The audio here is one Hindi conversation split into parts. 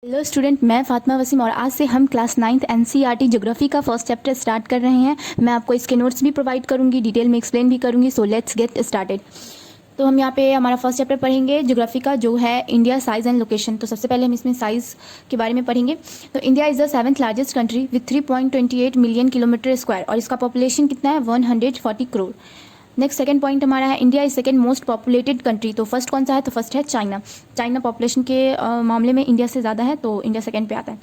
हेलो स्टूडेंट, मैं फातिमा वसीम और आज से हम क्लास 9th एनसीईआरटी ज्योग्राफी का फर्स्ट चैप्टर स्टार्ट कर रहे हैं। मैं आपको इसके नोट्स भी प्रोवाइड करूंगी, डिटेल में एक्सप्लेन भी करूंगी। So let's get started. तो हम यहाँ पे हमारा फर्स्ट चैप्टर पढ़ेंगे ज्योग्राफी का, जो है इंडिया साइज एंड लोकेशन। तो सबसे पहले हम इसमें साइज के बारे में पढ़ेंगे। तो India is the 7th largest country with 3.28 million kilometre square और इसका पॉपुलेशन कितना है 140 करोड़। नेक्स्ट सेकंड पॉइंट हमारा है India is second most populated country. तो फर्स्ट कौन सा है? तो फर्स्ट है चाइना। चाइना पॉपुलेशन के मामले में इंडिया से ज़्यादा है, तो इंडिया सेकंड पे आता है।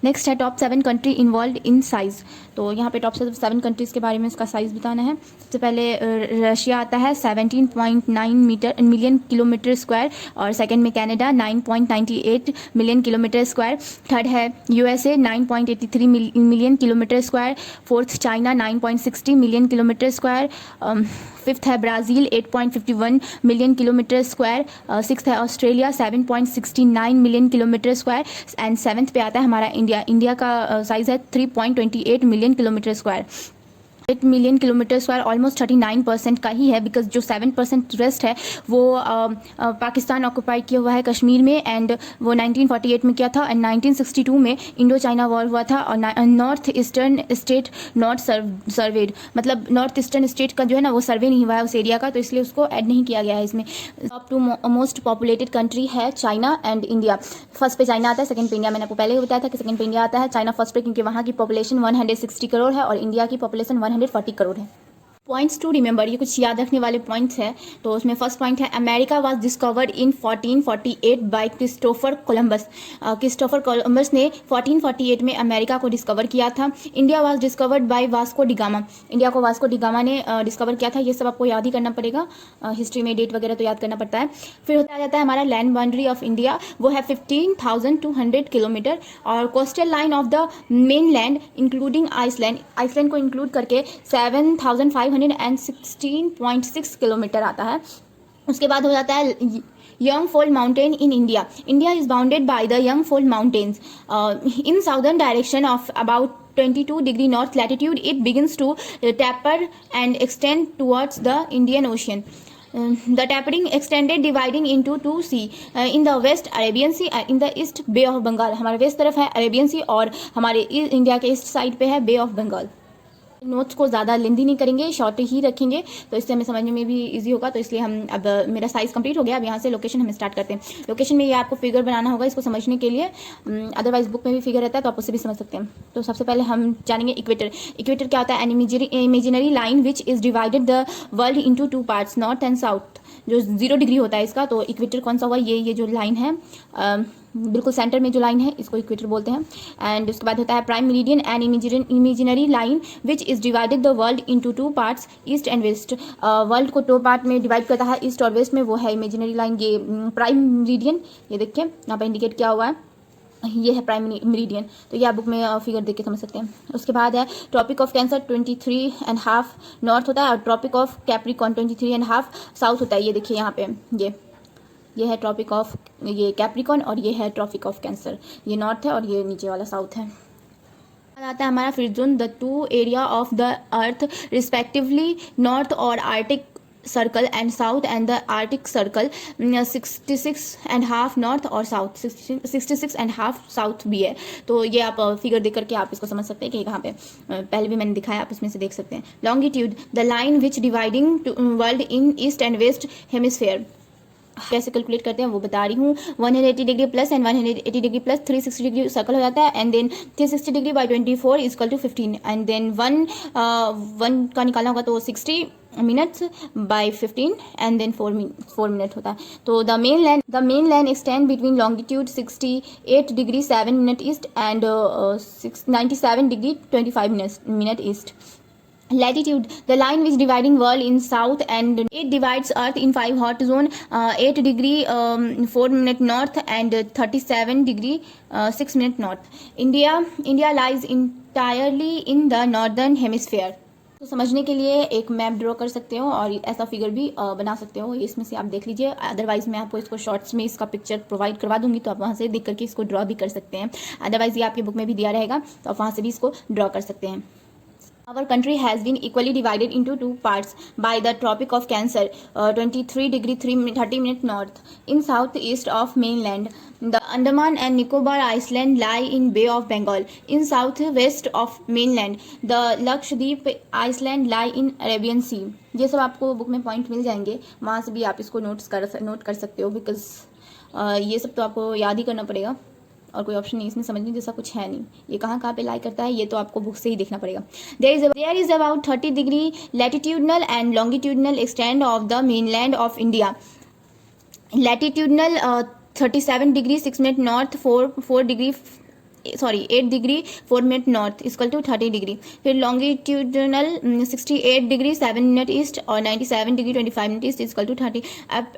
नेक्स्ट है top 7 country involve in size. तो यहाँ पे टॉप 7 कंट्रीज़ के बारे में इसका साइज़ बताना है। सबसे पहले रशिया आता है 17.9 मिलियन किलोमीटर स्क्वायर और सेकंड में Canada 9.98 million kilometre square. Third है USA 9.83 million kilometre square. Fourth China 9.60 million kilometre square. Fifth है Brazil 8.51 million kilometre square. Sixth है Australia 7.69 million kilometre square and seventh पे आता है हमारा इंडिया। इंडिया का साइज़ है 3.28 million kilometre square. 8 million kilometre square almost 39% का ही है, बिकॉज जो 7% रेस्ट है वो पाकिस्तान ऑक्यूपाई किया हुआ है कश्मीर में, एंड वो 1948 में किया था एंड 1962 में इंडो चाइना वॉर हुआ था और north eastern state not served, मतलब नॉर्थ ईस्टर्न स्टेट का जो है ना वो सर्वे नहीं हुआ है उस एरिया का, तो इसलिए उसको ऐड नहीं किया गया है इसमें। टॉप 2 मोस्ट पॉपुलेटेड कंट्री है चाइना एंड इंडिया। फर्स्ट पे चाइना आता है, सेकंड पे इंडिया। मैंने आपको पहले ही बताया था कि सेकंड पे इंडिया आता है, चाइना फर्स्ट पे, क्योंकि वहाँ की पॉपुलेशन 160 करोड़ है और इंडिया की पॉपुलेशन 140 करोड़ है। पॉइंट्स टू रिमेंबर, ये कुछ याद रखने वाले पॉइंट्स हैं। तो उसमें फर्स्ट पॉइंट है America was discovered in 1448 bye Christopher Columbus. Christopher Columbus ने 1448 में अमेरिका को डिस्कवर किया था। India was discovered by Vasco da Gama. India को वास्को डिगामा ने डिस्कवर किया था। ये सब आपको याद ही करना पड़ेगा, हिस्ट्री में डेट वगैरह तो याद करना पड़ता है। फिर होता जाता है हमारा लैंड बाउंड्री ऑफ इंडिया, वो है 15,200 किलोमीटर और coastal line of the mainland including island, island को इंक्लूड करके 7,516.6 किलोमीटर आता है। उसके बाद हो जाता है young fold mountain in India. India is bounded by the young fold mountains in southern direction of about 22 degree north latitude. It begins to taper and extend towards the Indian Ocean. The tapering extended dividing into two sea. In the west Arabian Sea, in the east Bay of Bengal. हमारे वेस्ट तरफ है अरेबियन सी और हमारे इंडिया के ईस्ट साइड पे है बे ऑफ बंगाल। नोट्स को ज़्यादा लेंदी नहीं करेंगे, शॉर्ट ही रखेंगे, तो इससे हमें समझने में भी इजी होगा। तो इसलिए हम अब मेरा साइज़ कंप्लीट हो गया। अब यहाँ से लोकेशन हम स्टार्ट करते हैं। लोकेशन में ये आपको फिगर बनाना होगा इसको समझने के लिए, अदरवाइज बुक में भी फिगर रहता है तो आप उससे भी समझ सकते हैं। तो सबसे पहले हम जानेंगे इक्वेटर। इक्वेटर क्या होता है? An imaginary line which is divided the world into 2 parts, north and south. जो 0 डिग्री होता है इसका, तो इक्वेटर कौन सा हुआ? ये जो लाइन है बिल्कुल सेंटर में जो लाइन है इसको इक्वेटर बोलते हैं। एंड उसके बाद होता है prime meridian and imaginary line which is divided the world into 2 parts, east and west. World को 2 पार्ट में डिवाइड करता है, ईस्ट और वेस्ट में, वो है इमेजिनरी लाइन। ये प्राइम मेरिडियन, ये देखिए यहाँ पर इंडिकेट किया हुआ है, ये है प्राइम मेरिडियन। तो ये आप बुक में फिगर देख के समझ सकते हैं। उसके बाद है ट्रॉपिक ऑफ कैंसर 23.5 नॉर्थ होता है और ट्रॉपिक ऑफ कैप्रिकॉन 23.5 साउथ होता है। ये देखिए यहाँ पे ये है ट्रॉपिक ऑफ ये कैप्रिकॉन और ये है ट्रॉपिक ऑफ कैंसर, ये नॉर्थ है और ये नीचे वाला साउथ है। आता है हमारा फिर zone, the 2 area of the earth respectively north और arctic circle and south and the arctic circle 66.5 north और साउथ, 66.5 साउथ भी है। तो ये आप फिगर देख करके आप इसको समझ सकते हैं कि कहाँ पे, पहले भी मैंने दिखाया, आप इसमें से देख सकते हैं। Longitude, the line which dividing world in east and west hemisphere. कैसे कैलकुलेट करते हैं वो बता रही हूँ। 180 degree plus and 180 degree plus 360 degree circle हो जाता है, and then 360 degree by 24 equal to 15, and then 1 का निकालना होगा तो 60 minutes by 15 and then 4 minute होता है। तो the mainland extend between longitude 68 degree 7 minute east and 97 degree 25 minute east. Latitude, the line which dividing world in south and it divides earth in 5 hot zone, 8 degree 4 minute north and 37 degree 6 minute north. India lies entirely in the northern hemisphere. तो समझने के लिए एक मैप ड्रॉ कर सकते हो और ऐसा फिगर भी बना सकते हो, इसमें से आप देख लीजिए। अदरवाइज मैं आपको इसको शॉर्ट्स में इसका पिक्चर प्रोवाइड करवा दूंगी, तो आप वहाँ से देख करके इसको ड्रॉ भी कर सकते हैं। अदरवाइज ये आपकी बुक में भी दिया रहेगा, तो आप वहाँ से भी इसको ड्रॉ कर सकते हैं। Our country has been equally divided into two parts by the Tropic of Cancer, 23 degree 30 minute north, in southeast of mainland. The Andaman and Nicobar Island lie in Bay of Bengal. In southwest of mainland, the Lakshadweep Island lie in Arabian Sea. ये सब आपको बुक में पॉइंट मिल जाएंगे, वहाँ से भी आप इसको नोट कर सकते हो, बिकॉज ये सब तो आपको याद ही करना पड़ेगा और कोई ऑप्शन नहीं इसमें समझने जैसा कुछ है नहीं. ये कहाँ पे लाई करता है ये तो आपको बुक से ही देखना पड़ेगा. There is about 30 degree latitudinal and longitudinal extend of the mainland of India. Latitudinal 37 degree 6 minute north 8 degree 4 minute north equal to 30 degree. फिर लॉन्गिट्यूडनल 68 डिग्री 7 मिनट ईस्ट और 97 degree 25 minute east equal to 30.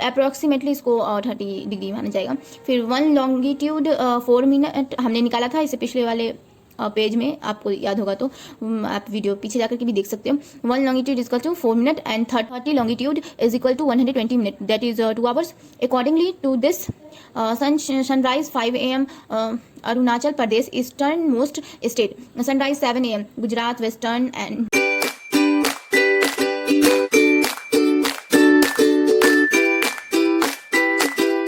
Approximately इसको 30 डिग्री माना जाएगा. फिर 1 लॉन्गिट्यूड 4 मिनट हमने निकाला था इसे पिछले वाले पेज में, आपको याद होगा तो आप वीडियो पीछे जाकर के भी देख सकते हो. 1 longitude is equal to 4 minute and 30 longitude is equal to 120 minute, that is 2 hours. Accordingly to this sunrise 5 AM Arunachal Pradesh eastern most state, sunrise 7 AM Gujarat western and